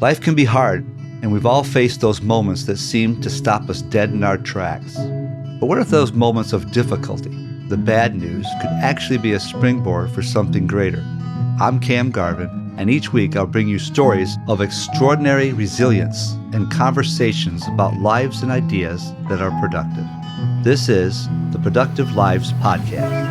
Life can be hard, and we've all faced those moments that seem to stop us dead in our tracks. But what if those moments of difficulty, the bad news, could actually be a springboard for something greater? I'm Cam Garvin, and each week I'll bring you stories of extraordinary resilience and conversations about lives and ideas that are productive. This is the Productive Lives Podcast.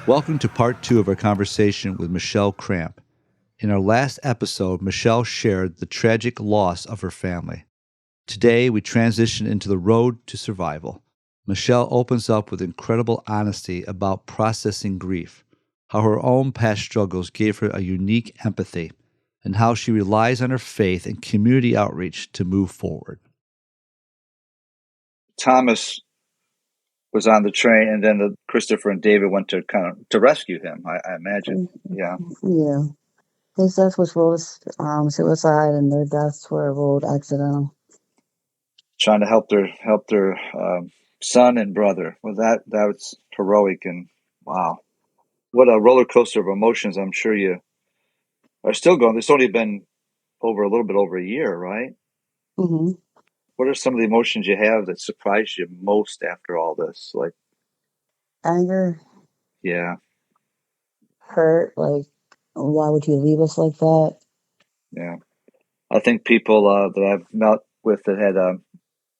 Welcome to part 2 of our conversation with Michele Cramp. In our last episode, Michele shared the tragic loss of her family. Today, we transition into the road to survival. Michele opens up with incredible honesty about processing grief, how her own past struggles gave her a unique empathy, and how she relies on her faith and community outreach to move forward. Thomas was on the train, and then Christopher and David went to rescue him, I imagine. Yeah. Yeah. His death was ruled suicide, and their deaths were ruled accidental. Trying to help their son and brother. Well, that was heroic, and wow, what a roller coaster of emotions. I'm sure you are still going. It's only been a little bit over a year, right? Mm-hmm. What are some of the emotions you have that surprised you most after all this? Like anger, yeah, hurt. Like, why would you leave us like that? Yeah. I think people that I've met with that had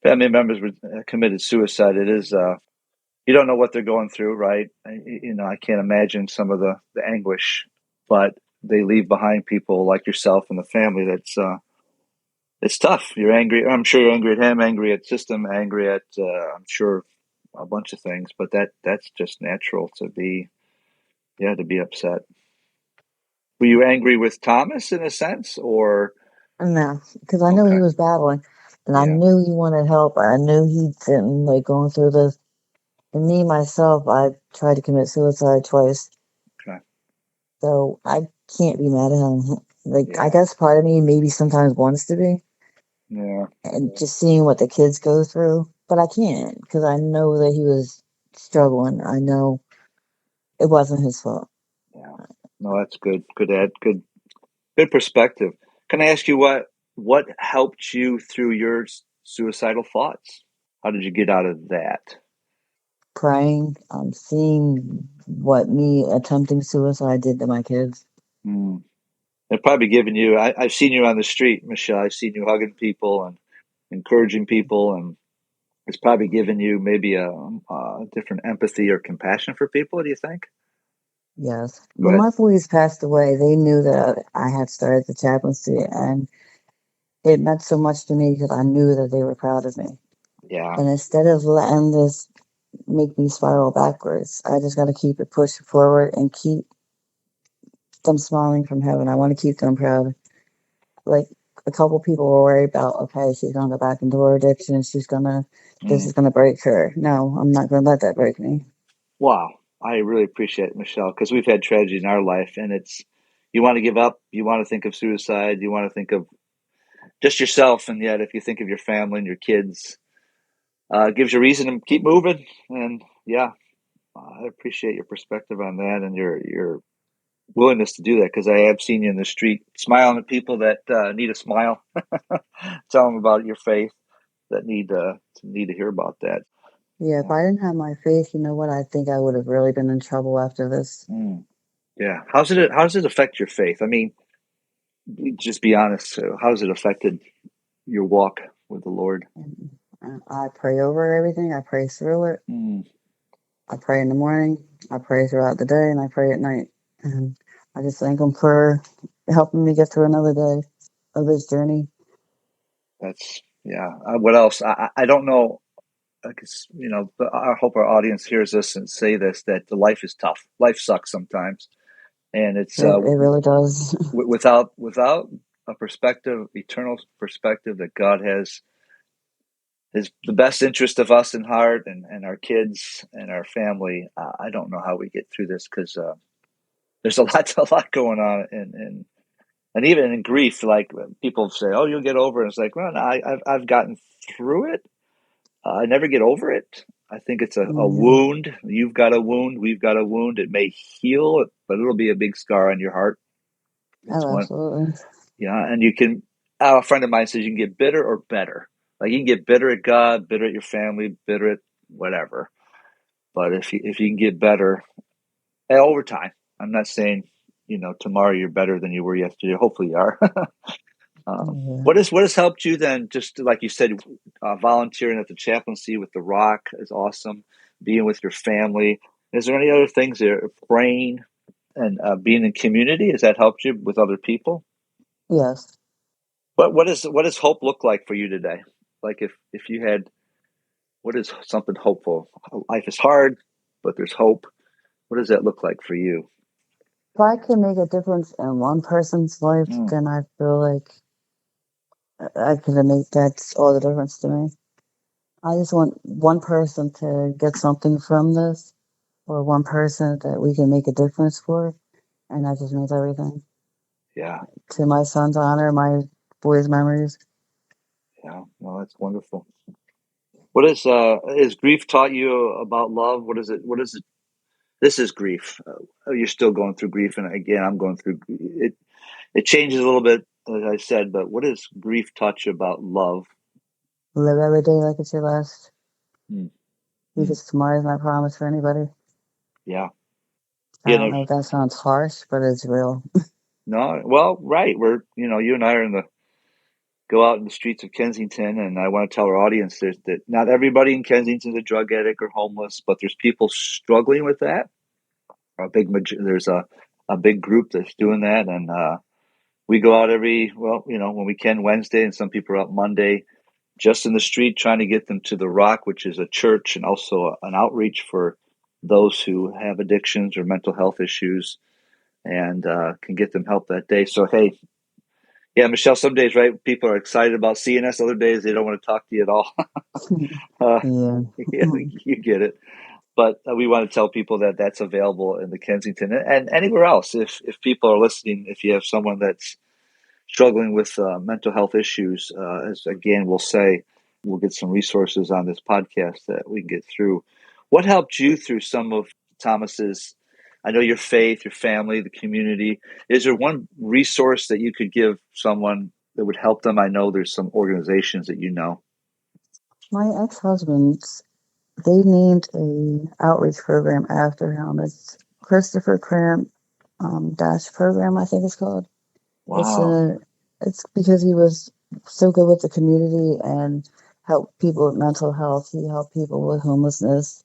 family members committed suicide. It is you don't know what they're going through, right? I can't imagine some of the anguish, but they leave behind people like yourself and the family. That's it's tough. You're angry. I'm sure you're angry at him, angry at system, angry at I'm sure a bunch of things. But that's just natural to be upset. Were you angry with Thomas in a sense, or No, because I knew he was battling, and I knew he wanted help. I knew he'd been going through this. And me, myself, I tried to commit suicide twice. Okay. So I can't be mad at him. I guess part of me maybe sometimes wants to be. Yeah. And just seeing what the kids go through. But I can't, because I know that he was struggling. I know it wasn't his fault. Yeah. No, that's good. Good perspective. Can I ask you what helped you through your suicidal thoughts? How did you get out of that? Praying, seeing what me attempting suicide did to my kids. They're probably giving you, I've seen you on the street, Michele. I've seen you hugging people and encouraging people, and it's probably given you maybe a different empathy or compassion for people, do you think? Yes. When my boys passed away, they knew that I had started the chaplaincy, and it meant so much to me because I knew that they were proud of me. Yeah. And instead of letting this make me spiral backwards, I just got to keep it pushing forward and keep them smiling from heaven. I want to keep them proud. Like, a couple people were worried about, okay, she's going to go back into her addiction. This is going to break her. No, I'm not going to let that break me. Wow. I really appreciate it, Michele, because we've had tragedy in our life, and you want to give up, you want to think of suicide, you want to think of just yourself, and yet if you think of your family and your kids, it gives you a reason to keep moving. And I appreciate your perspective on that and your willingness to do that, because I have seen you in the street smiling at people that need a smile. Tell them about your faith, that need to hear about that. Yeah, if I didn't have my faith, you know what? I think I would have really been in trouble after this. Yeah. How does it affect your faith? I mean, just be honest. How has it affected your walk with the Lord? I pray over everything. I pray through it. I pray in the morning. I pray throughout the day, and I pray at night. And I just thank Him for helping me get through another day of this journey. That's what else? I don't know. Because I hope our audience hears this and say this, that the life is tough. Life sucks sometimes, and it really does. without a perspective, eternal perspective that God has his the best interest of us in heart and our kids and our family. I don't know how we get through this because there's a lot going on, and even in grief, like people say, "Oh, you'll get over it." It's like, well, no, I've gotten through it. I never get over it. I think it's a Yeah. wound. You've got a wound. We've got a wound. It may heal, but it'll be a big scar on your heart. It's Oh, one, absolutely. yeah. And you can. A friend of mine says you can get bitter or better. Like you can get bitter at God, bitter at your family, bitter at whatever. But if you can get better over time, I'm not saying tomorrow you're better than you were yesterday. Hopefully you are. Yeah. What has helped you then? Just like you said, volunteering at the chaplaincy with the Rock is awesome. Being with your family. Is there any other things there? Praying and being in community, has that helped you with other people? Yes. What does hope look like for you today? Like if you had, what is something hopeful? Life is hard, but there's hope. What does that look like for you? If I can make a difference in one person's life, Mm, then I feel like I can make that's all the difference to me. I just want one person to get something from this, or one person that we can make a difference for, and that just means everything. yeah, To my son's honor, my boys' memories. yeah. No, that's wonderful. What is grief taught you about love? What is it? What is it? This is grief. You're still going through grief, and again, I'm going through it. It changes a little bit, as I said. But what does grief taught you about love? Live every day like it's your last, Mm, mm, because tomorrow is not promised for anybody. yeah, I yeah. don't know if that sounds harsh, but it's real. No, well, right. You and I are in the go out in the streets of Kensington, and I want to tell our audience that not everybody in Kensington is a drug addict or homeless, but there's people struggling with that. There's a big group that's doing that, and we go out when we can Wednesday, and some people are out Monday, just in the street trying to get them to the Rock, which is a church and also an outreach for those who have addictions or mental health issues, and can get them help that day. So hey, yeah, Michelle, some days, right, people are excited about seeing us. Other days, they don't want to talk to you at all. uh, Yeah. yeah, you get it. But we want to tell people that that's available in the Kensington and anywhere else. If people are listening, if you have someone that's struggling with mental health issues, as again we'll say, we'll get some resources on this podcast that we can get through. What helped you through some of Thomas's? I know your faith, your family, the community. Is there one resource that you could give someone that would help them? I know there's some organizations that you know. My ex-husband's, they named a outreach program after him. It's Christopher Cramp Dash program, I think it's called. It's Wow. a it's because he was so good with the community and helped people with mental health. He helped people with homelessness.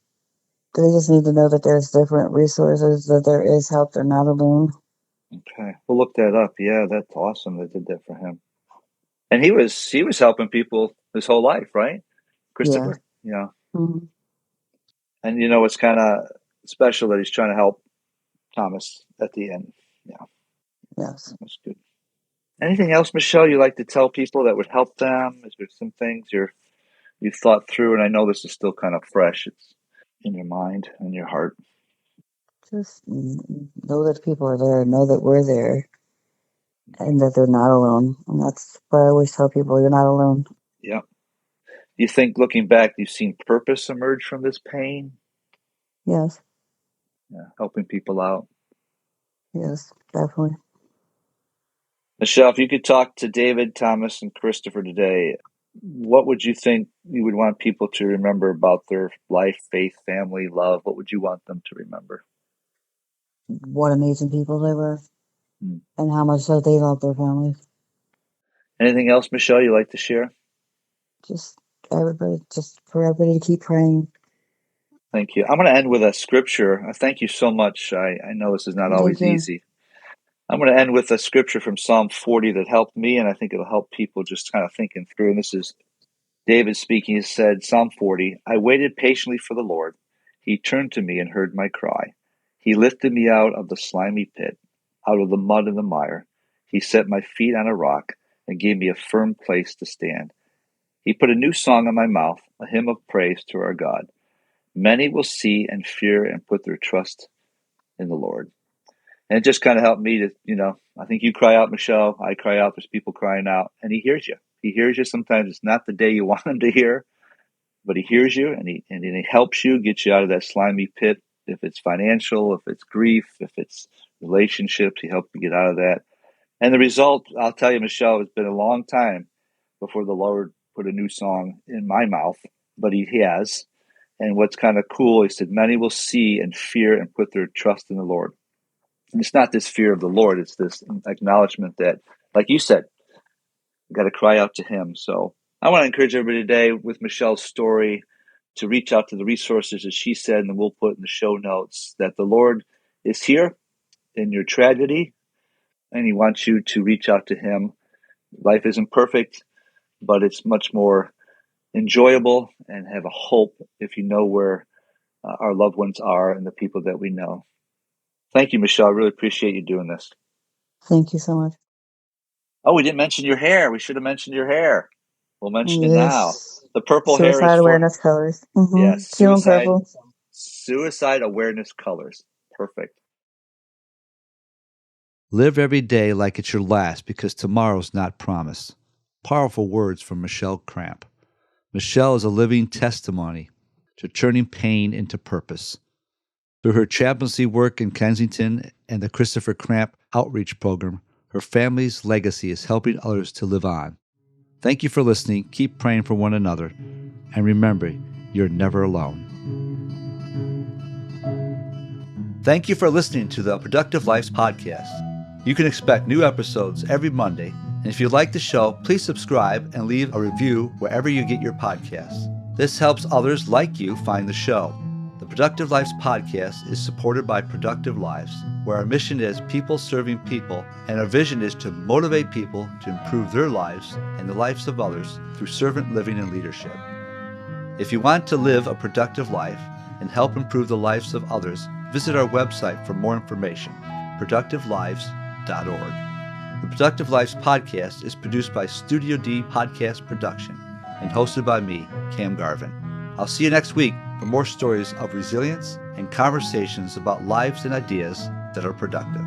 They just need to know that there's different resources, that there is help. They're not alone. Okay, we'll look that up. Yeah, that's awesome. They did that for him, and he was helping people his whole life, right, Yeah. Christopher? Yeah, Hmm. and it's kind of special that he's trying to help Thomas at the end. Yeah, Yes. that's good. Anything else, Michelle, you like to tell people that would help them? Is there some things you've thought through? And I know this is still kind of fresh. It's in your mind and your heart. Just know that people are there, know that we're there, and that they're not alone. And that's what I always tell people, you're not alone. Yeah. Do you think, looking back, you've seen purpose emerge from this pain? Yes. Yeah, helping people out. Yes, definitely. Michelle, if you could talk to David, Thomas, and Christopher today, what would you think you would want people to remember about their life, faith, family, love? What would you want them to remember? What amazing people they were, Hmm. and how much that they love their families. Anything else, Michelle, you'd like to share? Just everybody, just for everybody to keep praying. Thank you. I'm going to end with a scripture. Thank you so much. I know this is not Thank always you. easy. I'm going to end with a scripture from Psalm 40 that helped me, and I think it'll help people just kind of thinking through. And this is David speaking. He said, Psalm 40, I waited patiently for the Lord. He turned to me and heard my cry. He lifted me out of the slimy pit, out of the mud and the mire. He set my feet on a rock and gave me a firm place to stand. He put a new song in my mouth, a hymn of praise to our God. Many will see and fear and put their trust in the Lord. And it just kind of helped me to, I think you cry out, Michele. I cry out. There's people crying out, and he hears you. He hears you. Sometimes it's not the day you want him to hear, but he hears you, and he helps you, get you out of that slimy pit. If it's financial, if it's grief, if it's relationships, he helps you get out of that. And the result, I'll tell you, Michele, it's been a long time before the Lord put a new song in my mouth, but he has. And what's kind of cool, he said, many will see and fear and put their trust in the Lord. And it's not this fear of the Lord, it's this acknowledgement that, like you said, you got to cry out to him. So I want to encourage everybody today with Michele's story to reach out to the resources that she said, and we'll put in the show notes, that the Lord is here in your tragedy, and he wants you to reach out to him. Life isn't perfect, but it's much more enjoyable and have a hope if you know where our loved ones are and the people that we know. Thank you, Michele. I really appreciate you doing this. Thank you so much. Oh, we didn't mention your hair. We should have mentioned your hair. We'll mention it now. Yes. The purple hair is Suicide for, awareness colors. yes, Teal and purple. suicide awareness colors. Perfect. Live every day like it's your last because tomorrow's not promised. Powerful words from Michele Cramp. Michele is a living testimony to turning pain into purpose. Through her chaplaincy work in Kensington and the Christopher Cramp Outreach Program, her family's legacy is helping others to live on. Thank you for listening. Keep praying for one another. And remember, you're never alone. Thank you for listening to the Productive Lives podcast. You can expect new episodes every Monday. And if you like the show, please subscribe and leave a review wherever you get your podcasts. This helps others like you find the show. The Productive Lives podcast is supported by Productive Lives, where our mission is people serving people, and our vision is to motivate people to improve their lives and the lives of others through servant living and leadership. If you want to live a productive life and help improve the lives of others, visit our website for more information, productivelives.org. The Productive Lives podcast is produced by Studio D Podcast Production and hosted by me, Cam Garvin. I'll see you next week for more stories of resilience and conversations about lives and ideas that are productive.